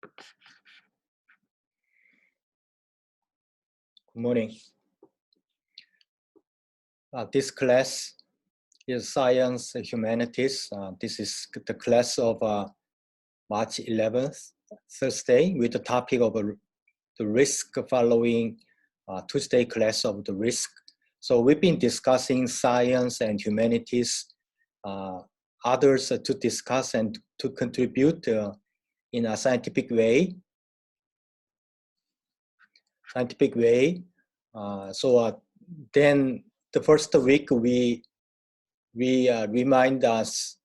Good morning. This class is Science Humanities. This is the class of March 11th, Thursday, with the topic of the risk following Tuesday class of the risk. So we've been discussing science and humanities, others to discuss and to contribute in a scientific way. Then the first week we remind us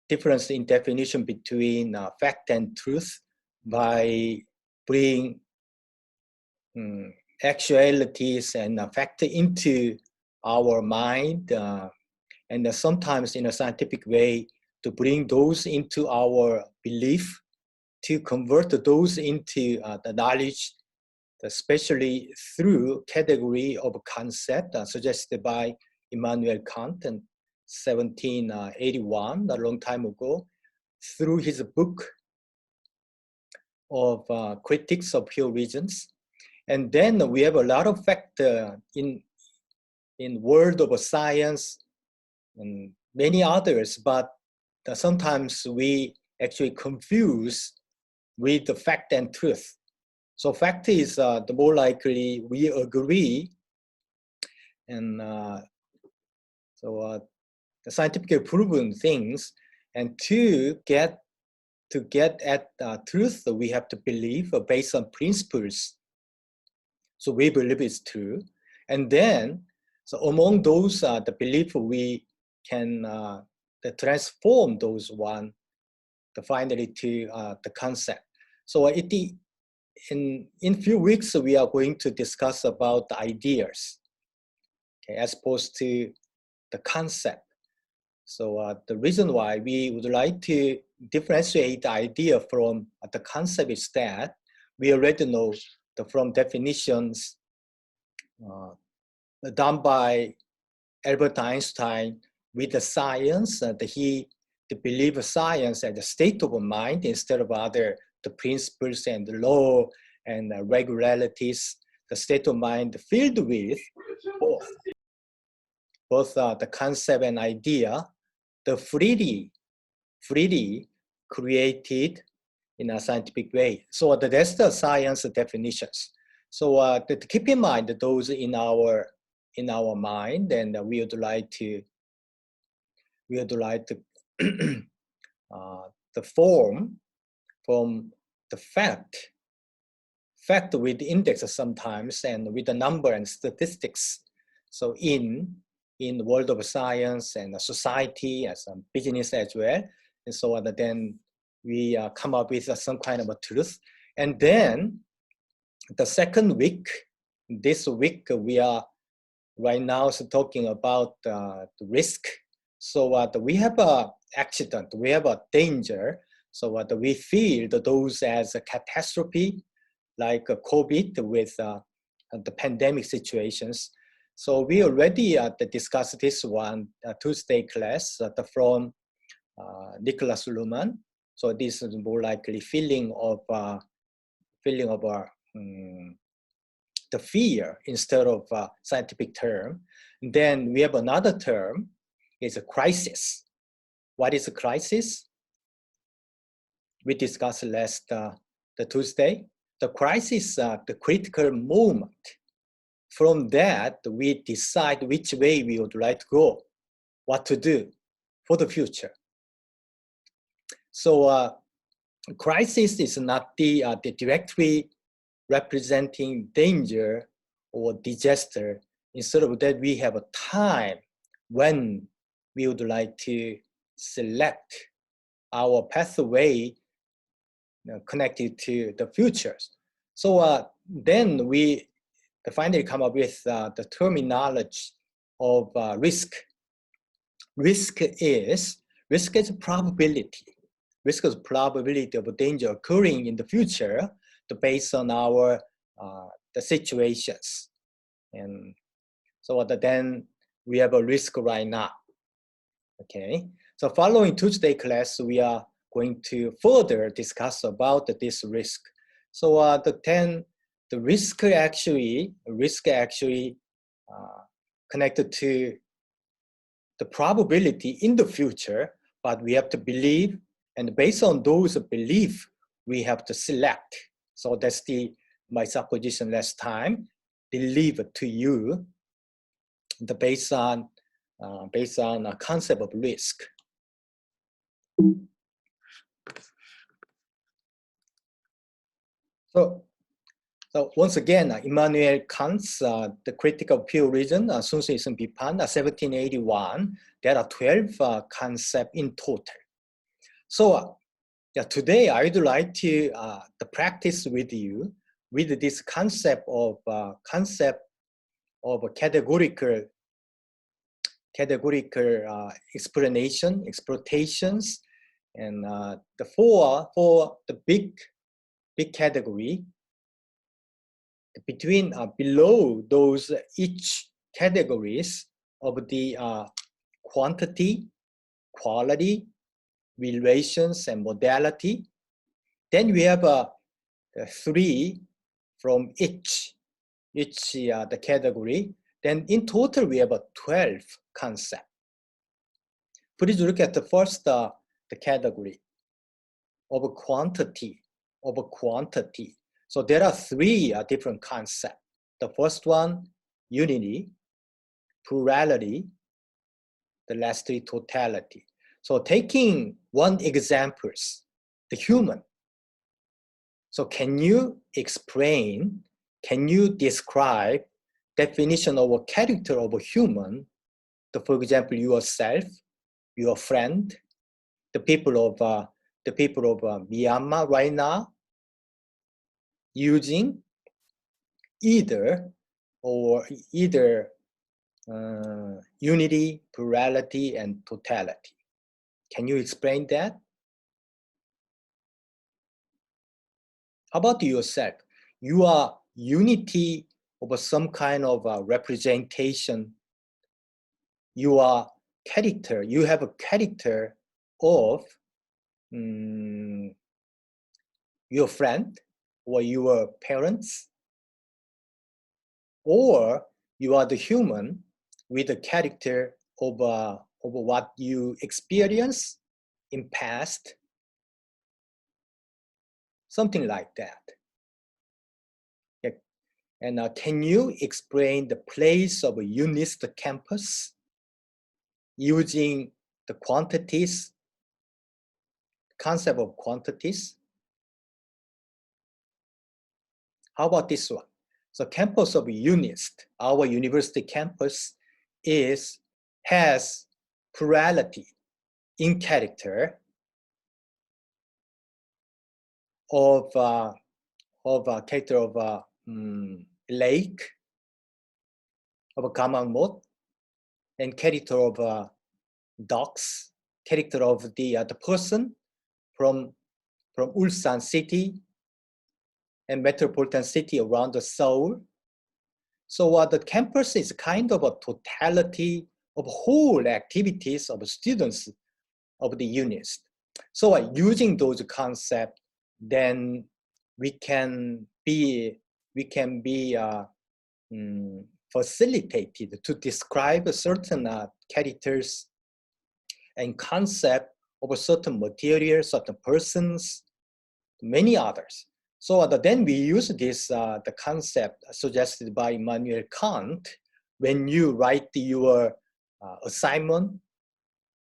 difference in definition between fact and truth by bringing actualities and fact into our mind, and sometimes in a scientific way to bring those into our belief, to convert those into the knowledge, especially through category of concept suggested by Immanuel Kant in 1781, a long time ago, through his book of Critics of Pure Reasons. And then we have a lot of fact in world of science and many others, but sometimes we actually confuse with the fact and truth. So fact is the more likely we agree, and the scientifically proven things, and to get at truth, we have to believe based on principles. So we believe it's true, and then so among those the belief we can transform those one finally to the concept. So in few weeks we are going to discuss about the ideas, okay, as opposed to the concept. So the reason why we would like to differentiate the idea from the concept is that we already know from definitions done by Albert Einstein with the science, that he believe science as a state of mind instead of other the principles and the law and regularities, the state of mind filled with both the concept and idea, the freely created in a scientific way. So that's the science definitions. So to keep in mind those in our mind, and we would like to the form from the fact with index sometimes and with the number and statistics. So in the world of science and society and some business as well, and so on, then we come up with some kind of a truth. And then the second week, this week we are right now talking about the risk. So we have a accident, we have a danger. So we feel those as a catastrophe, like COVID with the pandemic situations. So we already discussed this one Tuesday class from Nicholas Luhmann. So this is more likely feeling of the fear instead of scientific term. And then we have another term, is a crisis. What is a crisis? We discussed last the Tuesday. The crisis, the critical moment. From that, we decide which way we would like to go, what to do for the future. So crisis is not the directly representing danger or disaster. Instead of that, we have a time when we would like to select our pathway connected to the futures. So then we finally come up with the terminology of risk. Risk is probability. Risk is probability of danger occurring in the future based on our the situations. And so then we have a risk right now. Okay. So following Tuesday class, we are going to further discuss about this risk. So the risk actually connected to the probability in the future, but we have to believe, and based on those beliefs, we have to select. So that's my supposition last time. Believe to you, based on a concept of risk. So once again, Immanuel Kant's The Critical Pure Reason, 순수 이성 비판, 1781. There are 12 concepts in total. So today I would like to practice with you with this concept of categorical exploitations, and the four the big category. Between below those each categories of the quantity, quality, relations, and modality. Then we have 3 from each the category. Then in total we have 12 concepts. Please look at the first the category of quantity. So there are 3 different concepts. The first one, unity, plurality, the last 3, totality. So taking one example, the human. So can you describe definition of a character of a human? For example, yourself, your friend, the people of Myanmar right now, using either unity, plurality, and totality. Can you explain that? How about yourself? You are unity of some kind of representation. You are character. You have a character of your friend or your parents, or you are the human with a character of what you experience in past, something like that. Yeah. And can you explain the place of a UNIST campus using the quantities, concept of quantities? How about this one? So campus of UNIST, our university campus, has plurality in character of character of lake, of a Gamangmot, and character of dogs, character of the person from Ulsan city and metropolitan city around the Seoul. So the campus is kind of a totality of whole activities of students of the UNIST. So using those concepts, then we can be facilitated to describe certain characters and concept of a certain material, certain persons, many others. So then we use this the concept suggested by Immanuel Kant when you write your assignment,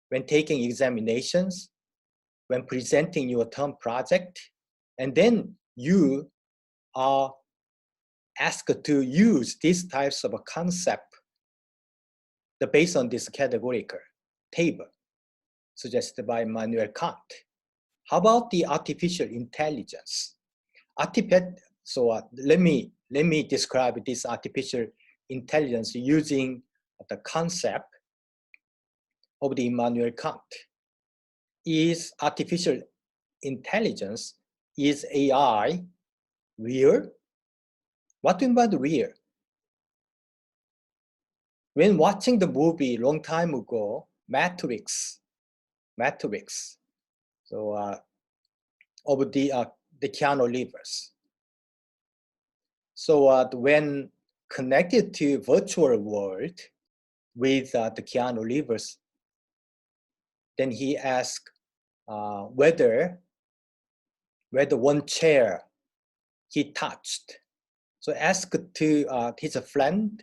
when taking examinations, when presenting your term project, and then you are asked to use these types of a concept based on this categorical table suggested by Immanuel Kant. How about the artificial intelligence? So let me describe this artificial intelligence using the concept of the Immanuel Kant. Is artificial intelligence, is AI real? What do you mean by the real? When watching the movie long time ago, Matrix, So of the Keanu Rivers. So when connected to virtual world with the Keanu Rivers, then he asked whether one chair he touched. So asked to his friend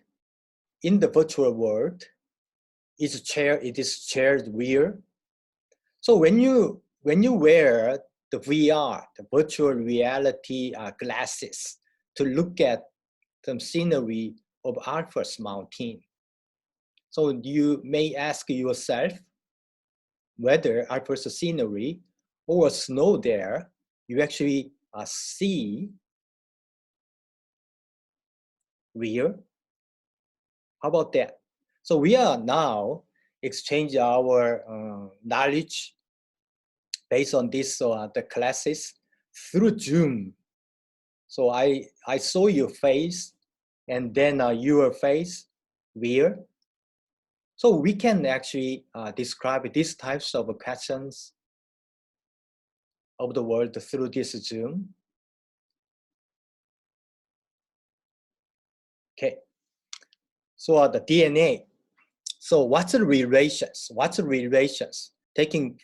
in the virtual world, is this chair real? So when you wear the VR, the virtual reality glasses to look at the scenery of Alpha's mountain, so you may ask yourself whether Alpha's scenery or snow there, you actually see real. How about that? So we are now exchange our knowledge based on this the classes through Zoom. So I saw your face and then your face real. So we can actually describe these types of questions of the world through this Zoom. Okay. So the DNA. So what's the relations? What's the relations? Taking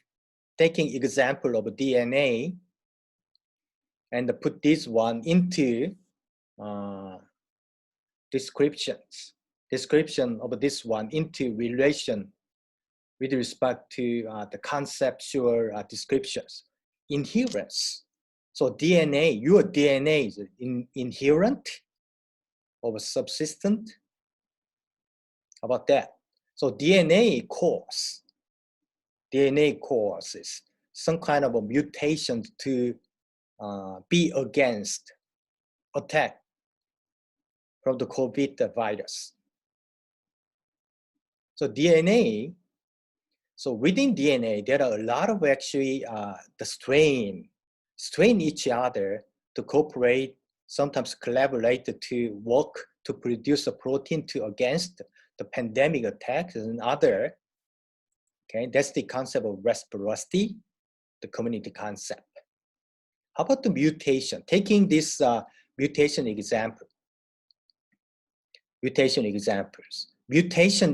example of DNA and put this one into description of this one into relation with respect to the conceptual descriptions. Inherence. So DNA, your DNA is inherent or subsistent. How about that? So DNA causes some kind of a mutation to be against attack from the COVID virus. So DNA, so within DNA, there are a lot of actually the strain each other to cooperate, sometimes collaborate to work to produce a protein to against the pandemic attacks and other. Okay, that's the concept of reciprocity, the community concept. How about the mutation? Taking this mutation examples. Mutation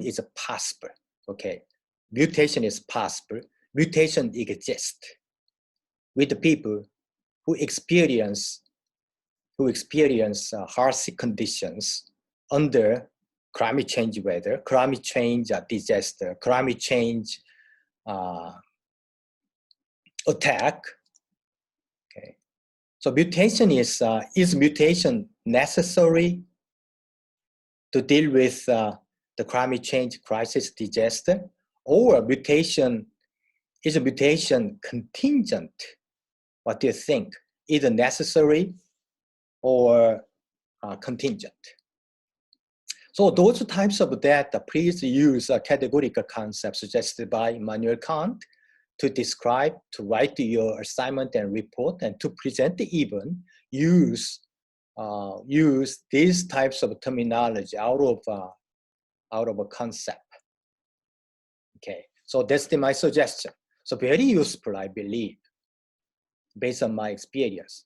is possible. Okay, mutation is possible. Mutation exists with the people who experience harsh conditions under climate change weather, climate change disaster, climate change attack. Okay, so mutation is mutation necessary to deal with the climate change crisis disaster, or is a mutation contingent? What do you think? Either necessary or contingent. So those types of data, please use a categorical concept suggested by Immanuel Kant to describe, to write your assignment and report, and to present even use these types of terminology out of a concept. Okay, so that's my suggestion. So very useful, I believe, based on my experience,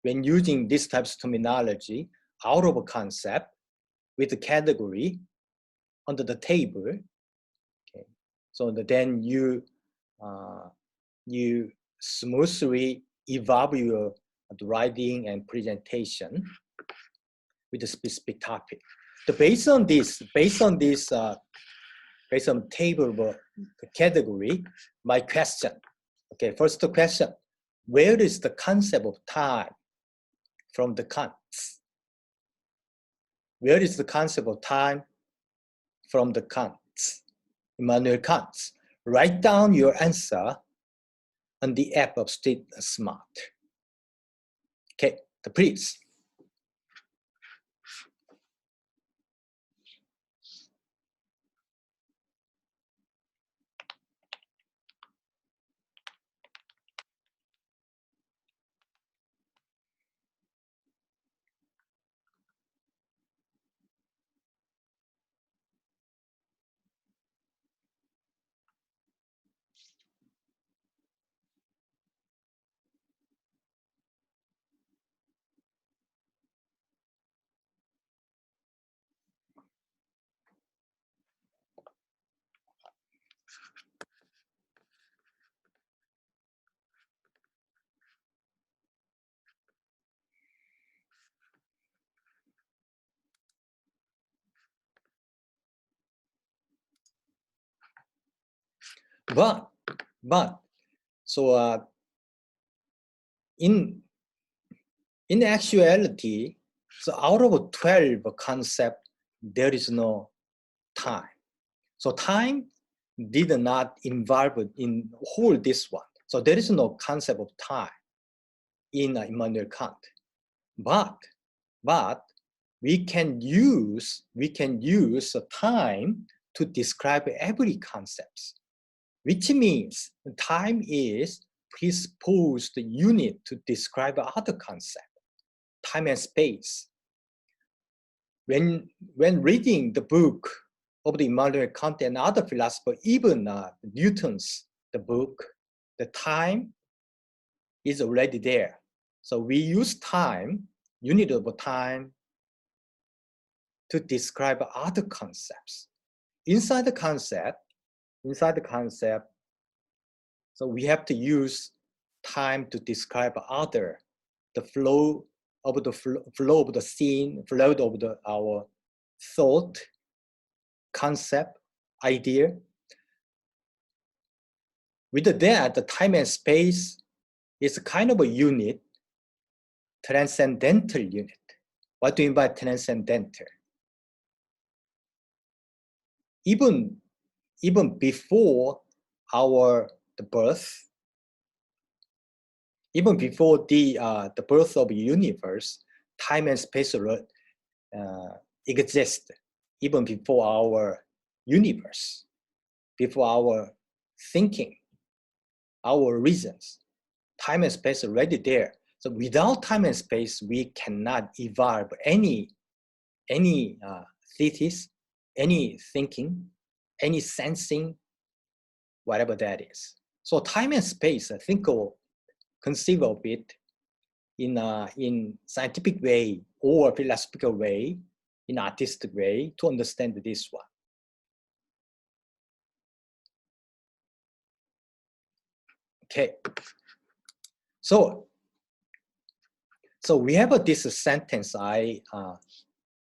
when using this types of terminology out of a concept with a category under the table. Okay, so then you smoothly evolve your writing and presentation with a specific topic. So based on table of category, my question. Okay, first question: where is the concept of time from the Kants? Where is the concept of time from the Kants? Immanuel Kant. Write down your answer on the app of Street Smart. Okay, please. But so in actuality, so out of 12 concepts, there is no time. So time did not involve in whole this one. So there is no concept of time in Immanuel Kant. But we can use time to describe every concept, which means time is presupposed unit to describe other concept, time and space. When reading the book of the Immanuel Kant and other philosophers, even Newton's the book, the time is already there. So we use time, unit of time, to describe other concepts. Inside the concept, so we have to use time to describe other, the flow of the scene, flow of our thought, concept, idea. With that, the time and space is kind of a unit, transcendental unit. What do you mean by transcendental? Even before the birth, even before the birth of the universe, time and space exist. Even before our universe, before our thinking, our reasons, time and space are already there. So without time and space, we cannot evolve any thesis, any thinking, any sensing, whatever that is. So time and space, conceive of it in scientific way or philosophical way, in artistic way, to understand this one. Okay. So we have this sentence I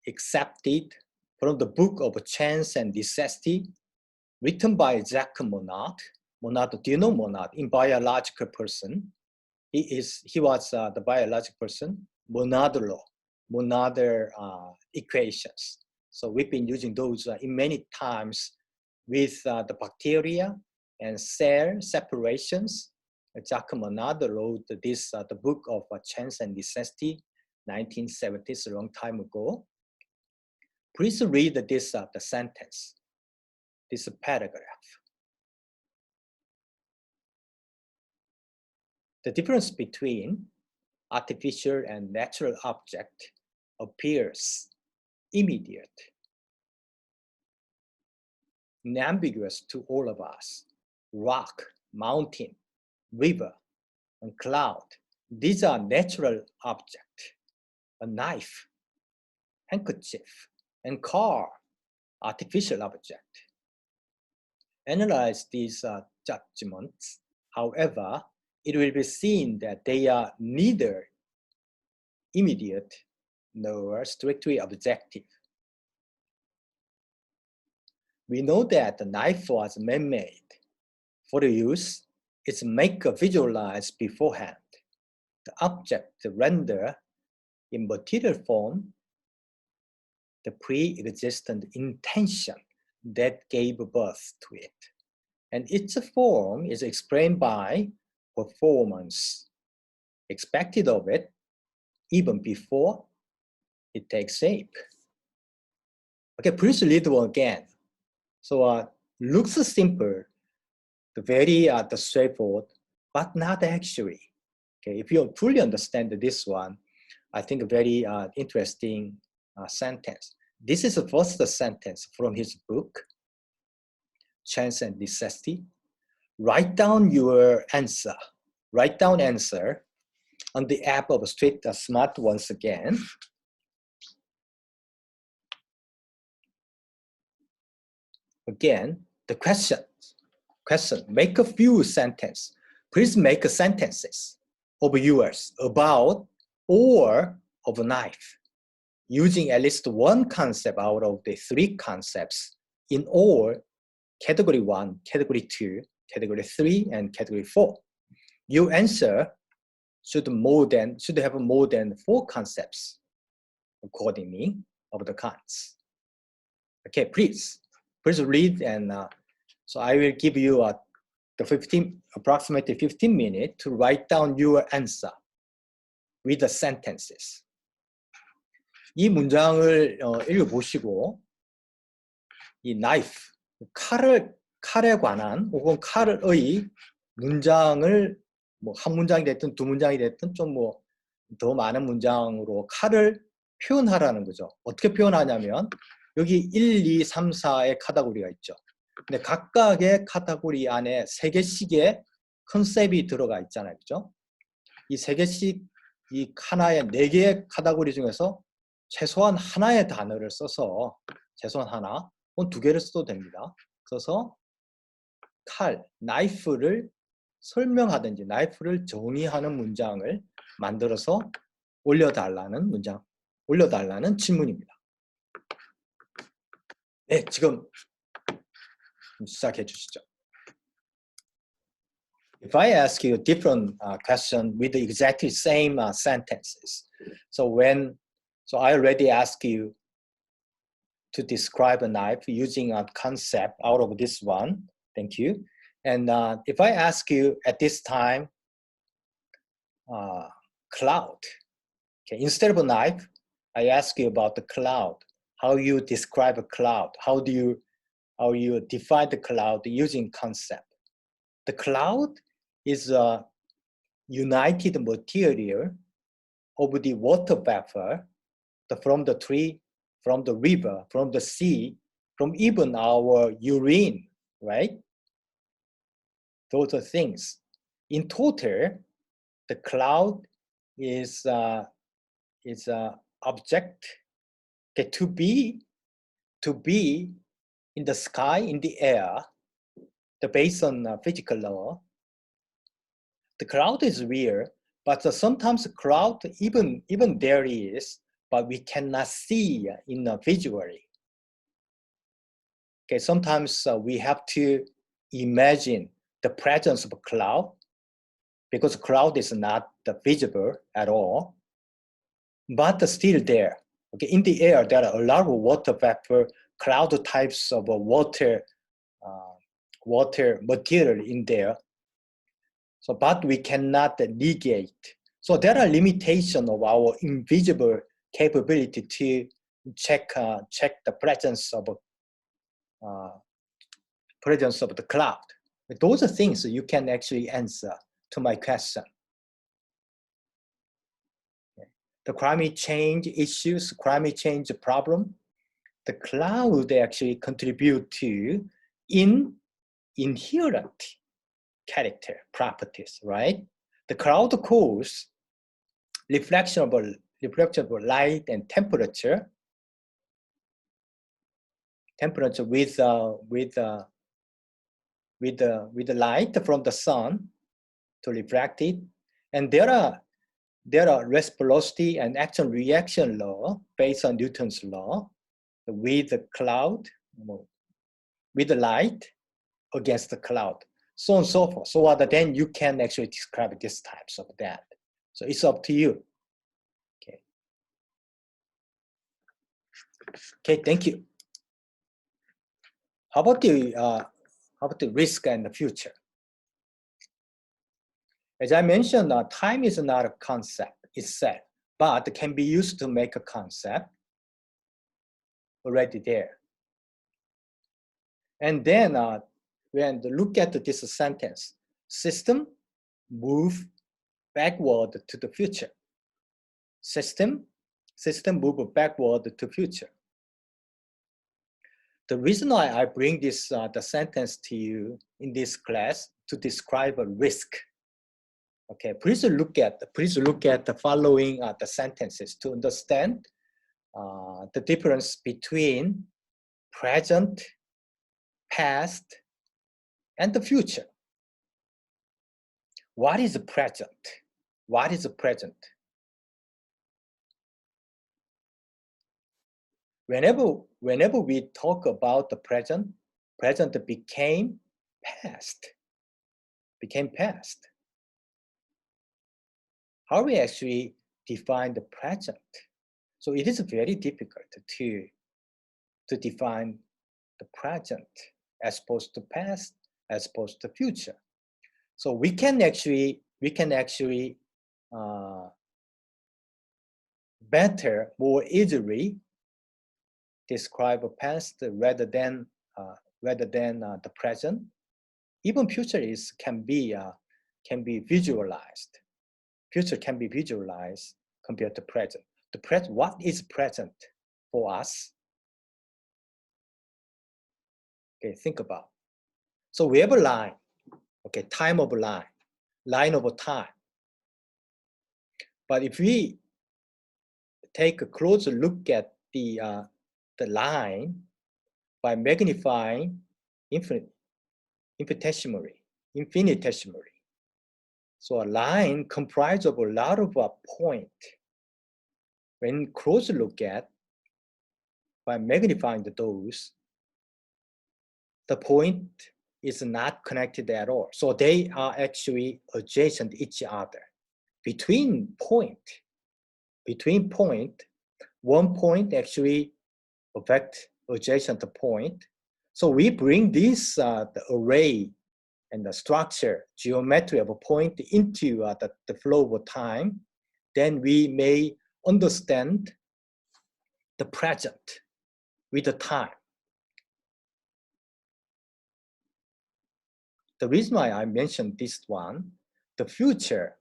accepted from the book of Chance and Necessity, written by Jacques Monod. Monod, do you know Monod? In biological person, he was the biological person. Monod law, Monod equations. So we've been using those in many times with the bacteria and cell separations. Jacques Monod wrote this the book of Chance and Necessity, 1970s, a long time ago. Please read this the sentence, this paragraph. The difference between artificial and natural object appears immediate, unambiguous to all of us. Rock, mountain, river, and cloud, these are natural objects. A knife, handkerchief, and car, artificial object. Analyze these judgments. However, it will be seen that they are neither immediate nor strictly objective. We know that the knife was man-made. For the use, its maker visualized beforehand. The object render in material form the pre-existent intention that gave birth to it. And its form is explained by performance expected of it even before it takes shape. Okay, please read it again. So looks simple, very straightforward, but not actually. Okay, if you fully understand this one, I think a very interesting sentence. This is the first sentence from his book, Chance and Necessity. Write down your answer. Write down answer on the app of Street Smart once again. Again, the question, make a few sentences. Please make sentences of yours about or of a knife, using at least one concept out of the three concepts in all category 1, category 2, category 3, and category 4. Your answer should have more than 4 concepts accordingly of the kinds. Okay, please read, and so I will give you approximately 15 minutes to write down your answer with the sentences. 이 문장을 읽어보시고 이 knife, 칼에 관한 혹은 칼의 문장을 뭐 한 문장이 됐든 두 문장이 됐든 좀 뭐 더 많은 문장으로 칼을 표현하라는 거죠. 어떻게 표현하냐면 여기 1, 2, 3, 4의 카테고리가 있죠. 근데 각각의 카테고리 안에 3개씩의 컨셉이 들어가 있잖아요. 그죠? 이 3개씩 이 하나의 4개의 카테고리 중에서 최소한 하나의 단어를 써서 최소한 하나 혹은 2개를 써도 됩니다. 써서 칼, 나이프를 설명하든지 나이프를 정의하는 문장을 만들어서 올려달라는 질문입니다. 네, 지금 시작해 주시죠. If I ask you a different question with the exactly same sentences, so I already asked you to describe a knife using a concept out of this one. Thank you. And if I ask you at this time, cloud. Okay, instead of a knife, I ask you about the cloud. How you describe a cloud? How you define the cloud using concept? The cloud is a united material of the water vapor from the tree, from the river, from the sea, from even our urine, right? Those are things. In total, the cloud is an object to be in the sky, in the air, based on physical law. The cloud is real, but sometimes the cloud even there is, but we cannot see visually. Okay, sometimes we have to imagine the presence of a cloud, because cloud is not visible at all, but still there. Okay, in the air, there are a lot of water vapor, cloud types of water material in there. So, but we cannot negate. So there are limitations of our invisible capability to check the presence of the cloud. Those are things you can actually answer to my question. The climate change issues, climate change problem, the cloud actually contribute to inherent character properties, right? The cloud causes reflection of light and temperature with the light from the sun to refract it, and there are reciprocity and action reaction law based on Newton's law with the cloud, with the light against the cloud, so on and so forth. So then you can actually describe these types of that. So it's up to you. Okay, thank you. How about the risk and the future? As I mentioned, time is not a concept itself, but it can be used to make a concept already there. And then when you look at this sentence, system move backward to the future. System move backward to future. The reason why I bring this the sentence to you in this class to describe a risk. Okay, please look at the following the sentences to understand the difference between present, past, and the future. What is the present? What is the present? Whenever we talk about the present became past. became past. How we actually define the present? So it is very difficult to define the present as opposed to past, as opposed to future. So we can actually better, more easily describe a past rather than the present. Even future can be visualized. Future can be visualized compared to present. The present, what is present for us? Okay, think about. So we have a line. Okay, time of a line of a time. But if we take a closer look at the line by magnifying infinitesimally. So a line comprised of a lot of points. When closer look at, by magnifying those, the point is not connected at all. So they are actually adjacent to each other. Between point, one point actually affect adjacent point. So we bring this the array and the structure, geometry of a point into the flow of time, then we may understand the present with the time. The reason why I mentioned this one, the future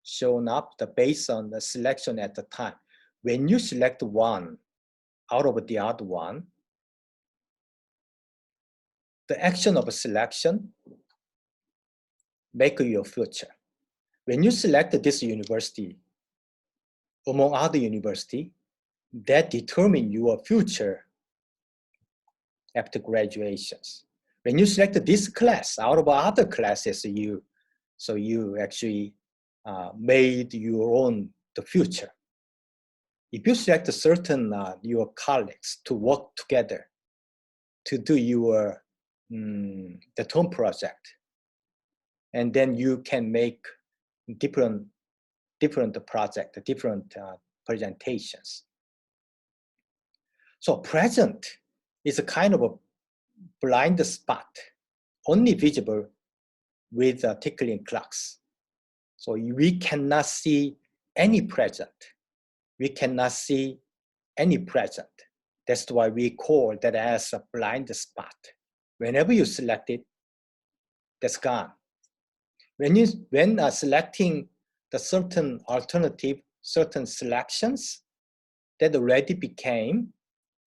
shown up based on the selection at the time. When you select one out of the other one, the action of a selection make your future. When you select this university among other university, that determine your future after graduations. When you select this class out of other classes, you actually made your own the future. If you select a certain your colleagues to work together to do your the term project, and then you can make different project, different presentations. So present is a kind of a blind spot, only visible with tickling clocks. So we cannot see any present. We cannot see any present. That's why we call that as a blind spot. Whenever you select it, that's gone. When selecting the certain alternative, certain selections, that already became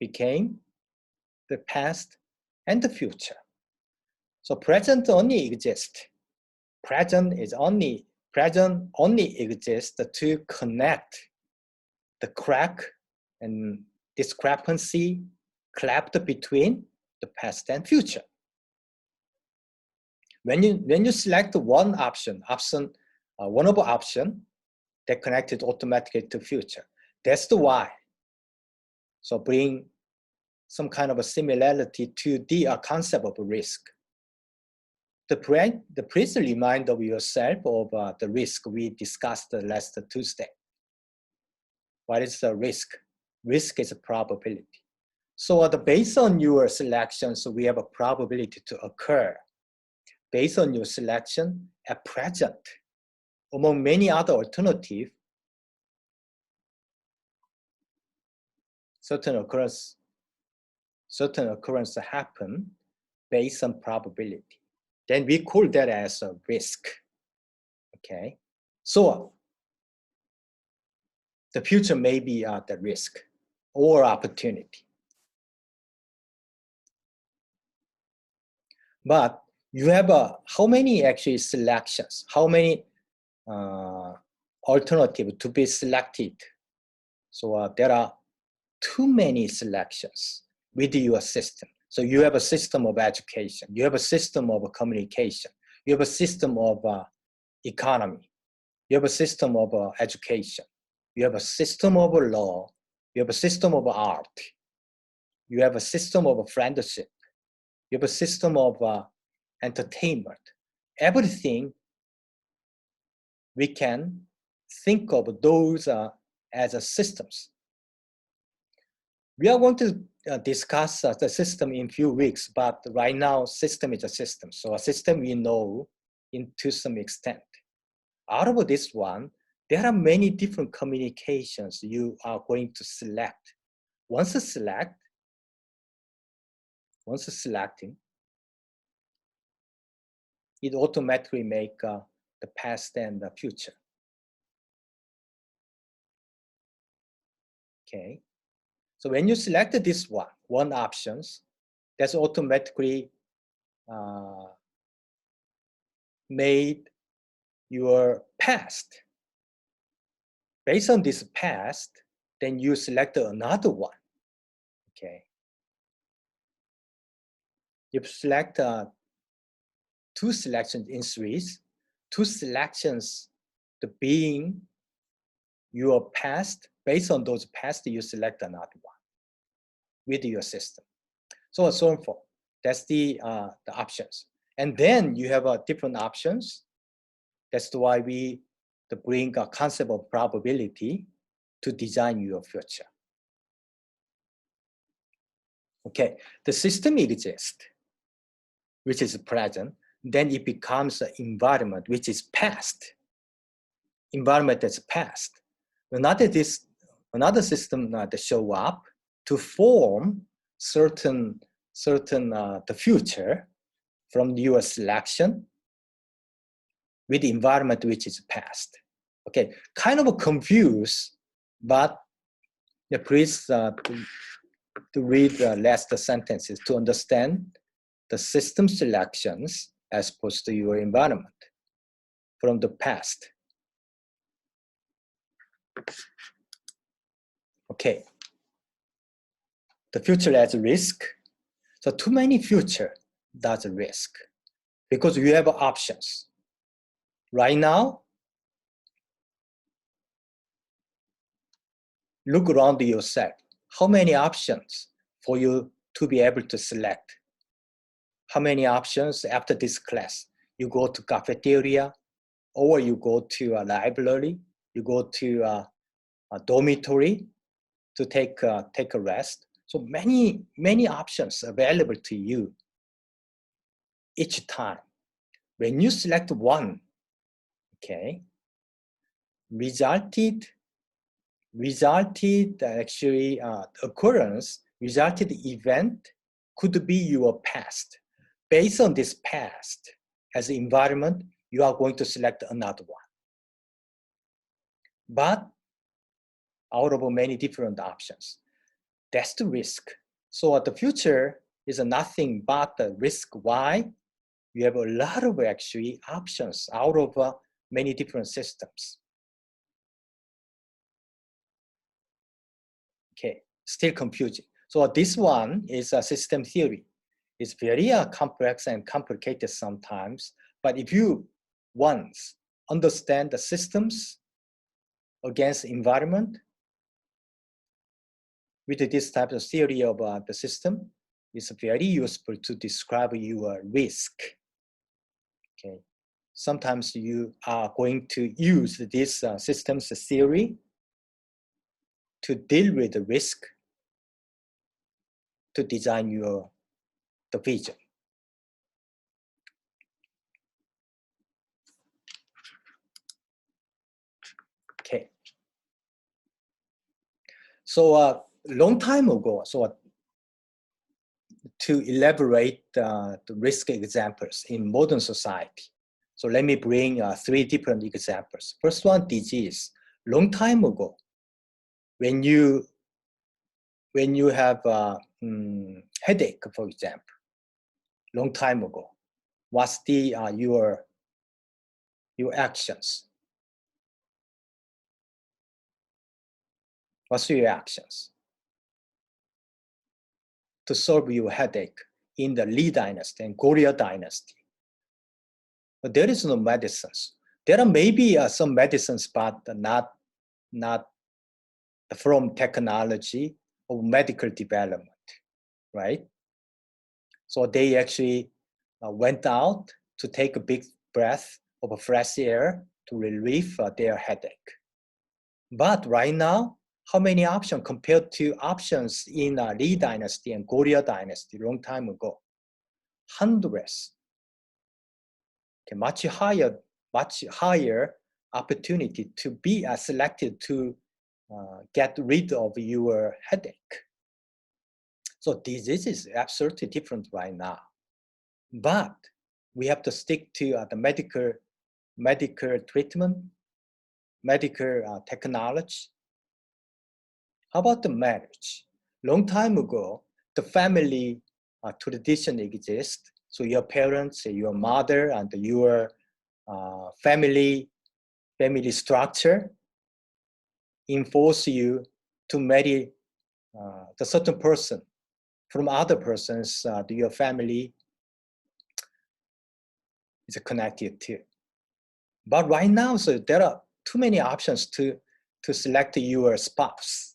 the past and the future. So present only exists. Present only exists to connect the crack and discrepancy collapsed between the past and future. When you select one option, one of the option that connected automatically to future, that's the why. So bring some kind of a similarity to the concept of risk. Please remind of yourself of the risk we discussed last Tuesday. What is the risk? Risk is a probability. So based on your selections, we have a probability to occur. Based on your selection at present, among many other alternatives, certain occurrence happen based on probability. Then we call that as a risk. Okay, so the future may be the risk or opportunity. But you have how many actually selections? How many alternatives to be selected? So there are too many selections with your system. So you have a system of education. You have a system of communication. You have a system of economy. You have a system of education. You have a system of law. You have a system of art. You have a system of friendship. You have a system of entertainment, everything we can think of those as a systems. We are going to discuss the system in a few weeks, but right now system is a system. So a system we know to some extent. Out of this one, there are many different communications you are going to select. Once selecting, it automatically make the past and the future. Okay. So when you select this one options, that's automatically made your past. Based on this past, then you select another one. Okay. You select 2 selections in series, 2 selections the being your past. Based on those past, you select another one with your system. So so on forth. That's the options. And then you have different options. That's why we bring a concept of probability to design your future. Okay, the system exists, which is present. Then it becomes an environment, which is past. Environment that's past. Another system that show up to form certain the future from your selection with the environment which is past. Okay, kind of confused, but please to read the last sentences to understand the system selections as opposed to your environment from the past. Okay, the future as a risk. So too many future, that's a risk because you have options. Right now, look around yourself. How many options for you to be able to select? How many options after this class? You go to cafeteria, or you go to a library, you go to a dormitory to take a rest. So many options available to you each time. When you select one, okay, resulted actually occurrence, resulted event could be your past. Based on this past as an environment, you are going to select another one. But out of many different options, that's the risk. So the future is nothing but the risk. Why? You have a lot of actually options out of many different systems. Okay, still confusing. So this one is a system theory. It's very complex and complicated sometimes, but if you once understand the systems against environment with this type of theory of the system, it's very useful to describe your risk. Okay, sometimes you are going to use this systems theory to deal with the risk to design the vision. Okay. So long time ago, so to elaborate the risk examples in modern society. So let me bring 3 different examples. First one, disease. Long time ago, when you have headache, for example, long time ago, what's the your actions? What's your actions to solve your headache in the Li dynasty and Goryeo dynasty? But there is no medicines. There are maybe some medicines, but not from technology or medical development, right? So they actually went out to take a big breath of fresh air to relieve their headache. But right now, how many options compared to options in Lee Dynasty and Goryeo Dynasty long time ago? Hundreds. Okay, much higher opportunity to be selected to get rid of your headache. So disease is absolutely different right now. But we have to stick to the medical treatment, medical technology. How about the marriage? Long time ago, the family tradition exists. So your parents, your mother, and your family structure enforce you to marry the certain person from other persons to your family is connected to. But right now, so there are too many options to select your spouse.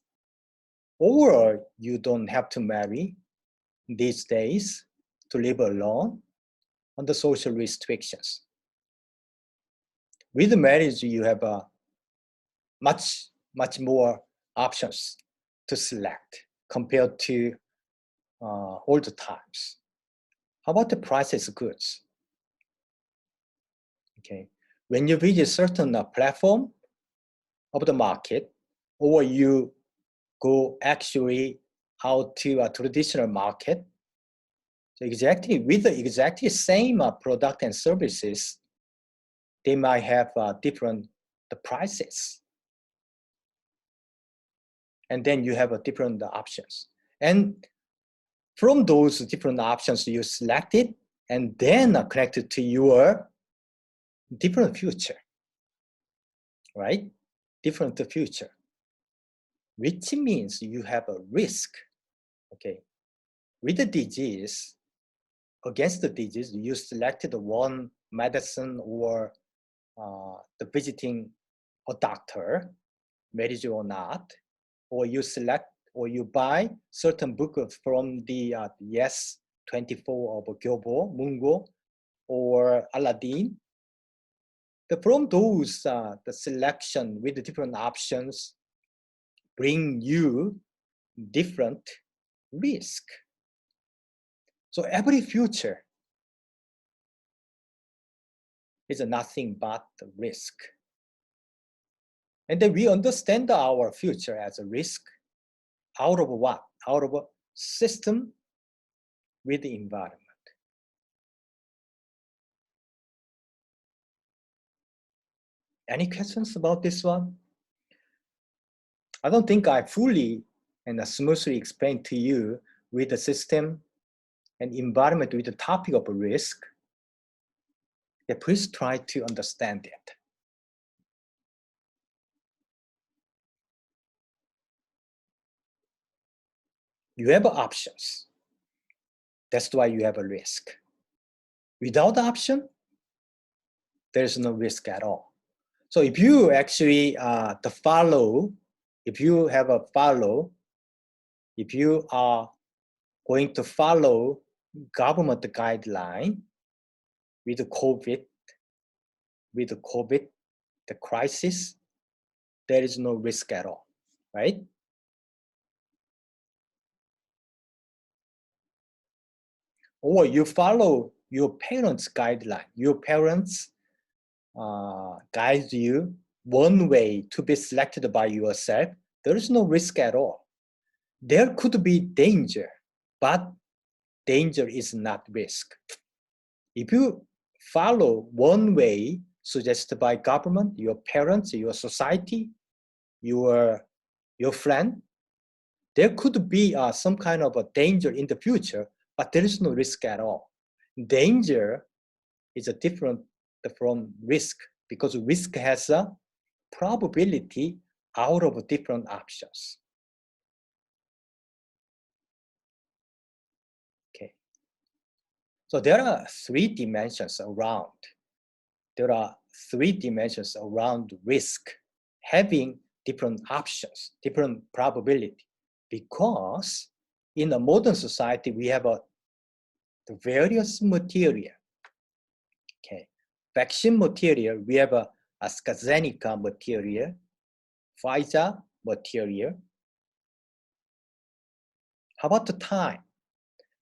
Or you don't have to marry these days to live alone under social restrictions. With marriage, you have much more options to select compared to older times. How about the prices of goods? Okay, when you visit certain platform of the market, or you go actually out to a traditional market, so exactly with the exactly same product and services, they might have different prices. And then you have different options. And from those different options, you select it and then connect it to your different future, right? Different future, which means you have a risk, okay? With the disease, against the disease, you selected one medicine or the visiting a doctor, marriage or not, or you select or you buy certain books from the Yes 24 of Gyobo, Mungo, or Aladdin. From those, the selection with the different options bring you different risk. So every future is nothing but the risk. And then we understand our future as a risk out of what? Out of a system with the environment. Any questions about this one? I don't think I fully and smoothly explained to you with the system and environment with the topic of risk. Yeah, please try to understand it. You have options. That's why you have a risk. Without option, there's no risk at all. So if you actually if you are going to follow government guideline with the COVID, the crisis, there is no risk at all, right? Or you follow your parents' guideline. Your parents guide you one way to be selected by yourself. There is no risk at all. There could be danger, but danger is not risk. If you follow one way suggested by government, your parents, your society, your friend, there could be some kind of a danger in the future, but there is no risk at all. Danger is different from risk because risk has a probability out of different options. Okay. So there are three dimensions around. There are three dimensions around risk, having different options, different probability. Because in a modern society, we have the various material, Okay, vaccine material, we have a AstraZeneca material, Pfizer material. How about the time?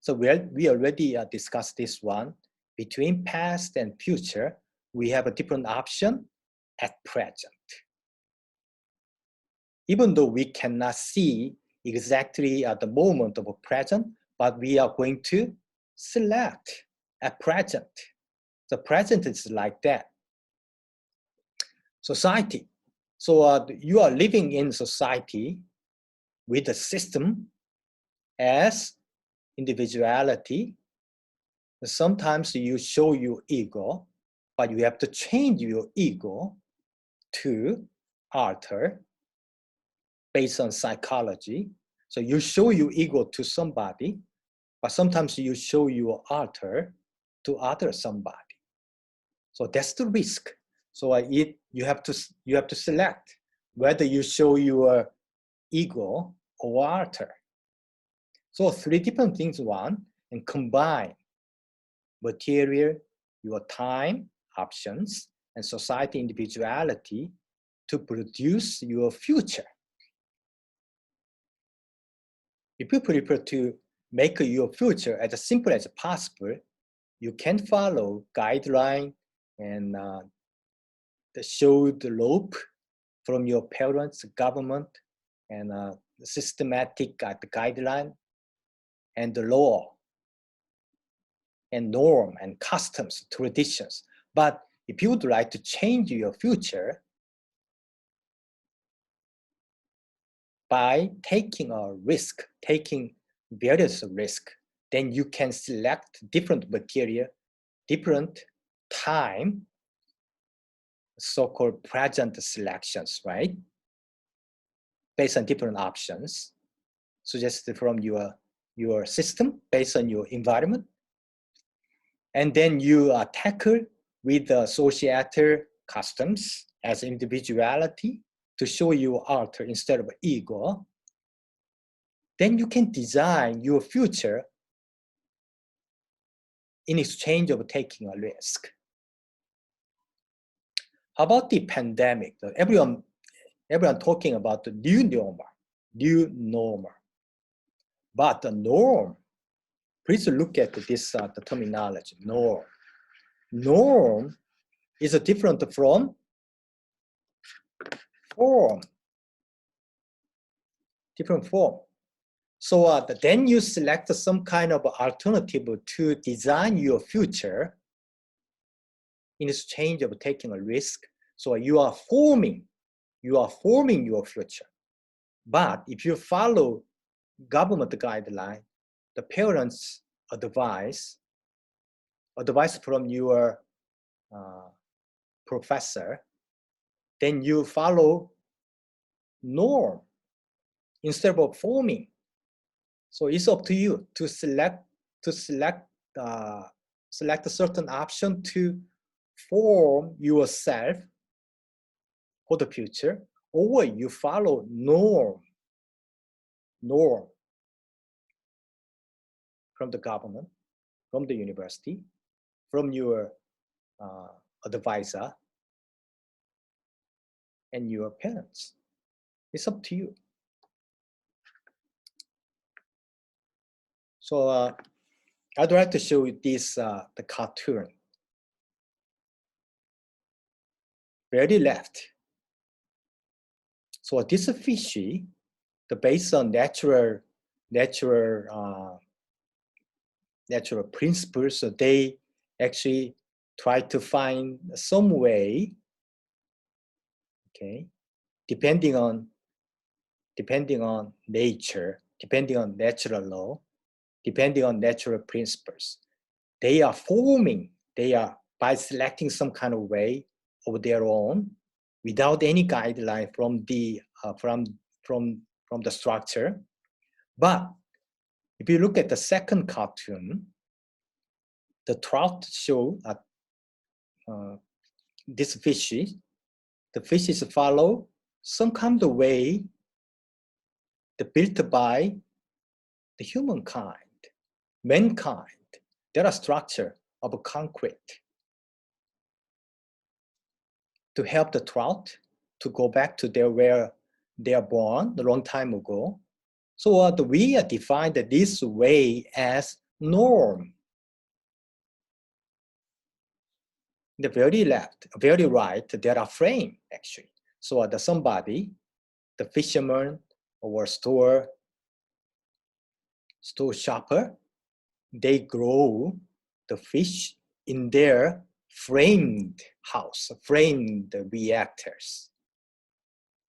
So we already discussed this one. Between past and future, we have a different option at present. Even though we cannot see exactly at the moment of present, but we are going to select at present. The present is like that. Society. So you are living in society with a system as individuality. Sometimes you show your ego, but you have to change your ego to alter based on psychology. So you show your ego to somebody, but sometimes you show your alter to other somebody. So that's the risk. So you have to select whether you show your ego or alter. So 3 different things, one, and combine material, your time, options, and society individuality to produce your future. If you prefer to make your future as simple as possible, you can follow guideline and show the rope from your parents, government, and systematic guideline, and the law, and norm, and customs, traditions. But if you would like to change your future by taking a risk, taking various risks, then you can select different material, different time, so-called present selections, right? Based on different options suggested from your system, based on your environment. And then you tackle with the societal customs as individuality to show you alter instead of ego. Then you can design your future in exchange of taking a risk. How about the pandemic? Everyone talking about the new normal. But the norm, please look at this the terminology, norm. Norm is different from form, different form. So then you select some kind of alternative to design your future in exchange of taking a risk. So you are forming your future. But if you follow government guideline, the parents' advice from your professor, then you follow norm instead of forming. So it's up to you to select a certain option to form yourself for the future, or you follow norm from the government, from the university, from your advisor, and your parents. It's up to you. So I'd like to show you this the cartoon. Very left. So this fishy, based on natural principles, so they actually try to find some way, okay, depending on nature, depending on natural law, depending on natural principles. They are by selecting some kind of way of their own without any guideline from the structure. But if you look at the second cartoon, the trout show this fishes. The fishes follow some kind of way built by the humankind, mankind. There are structure of concrete. to help the trout to go back to where they are born a long time ago. So we defined this way as norm. The very left, very right, there are frame actually. So somebody, the fisherman or store shopper, they grow the fish in their framed house, framed reactors.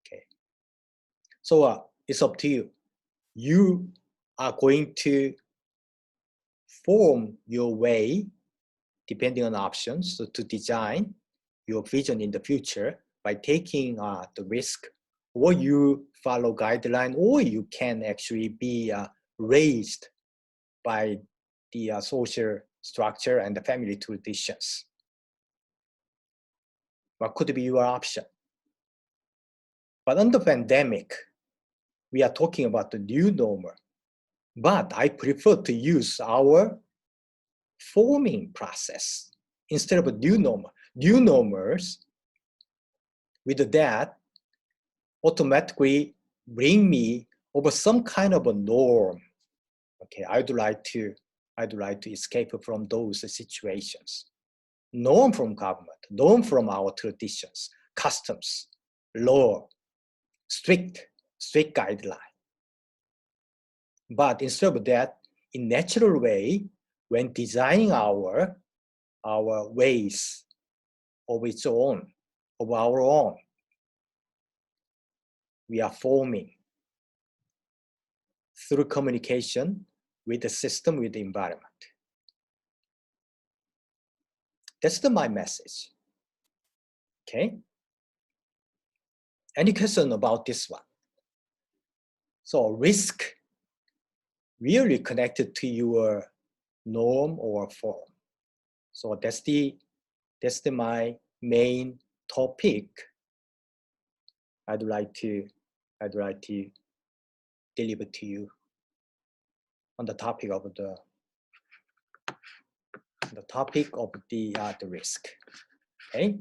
Okay. So it's up to you. You are going to form your way, depending on options, so to design your vision in the future by taking the risk, or you follow guideline, or you can actually be raised by the social structure and the family traditions. What could be your option? But under pandemic, we are talking about the new normal. But I prefer to use our forming process instead of a new normal. New normals, with that, automatically bring me over some kind of a norm. Okay, I'd like to escape from those situations. Norm from government, norm from our traditions, customs, law, strict guideline. But instead of that, in natural way, when designing our ways of its own, of our own, we are forming through communication with the system, with the environment. That's my message. Okay? Any question about this one? So risk really connected to your norm or form. So that's my main topic. I'd like to deliver to you on the topic of the risk. Okay.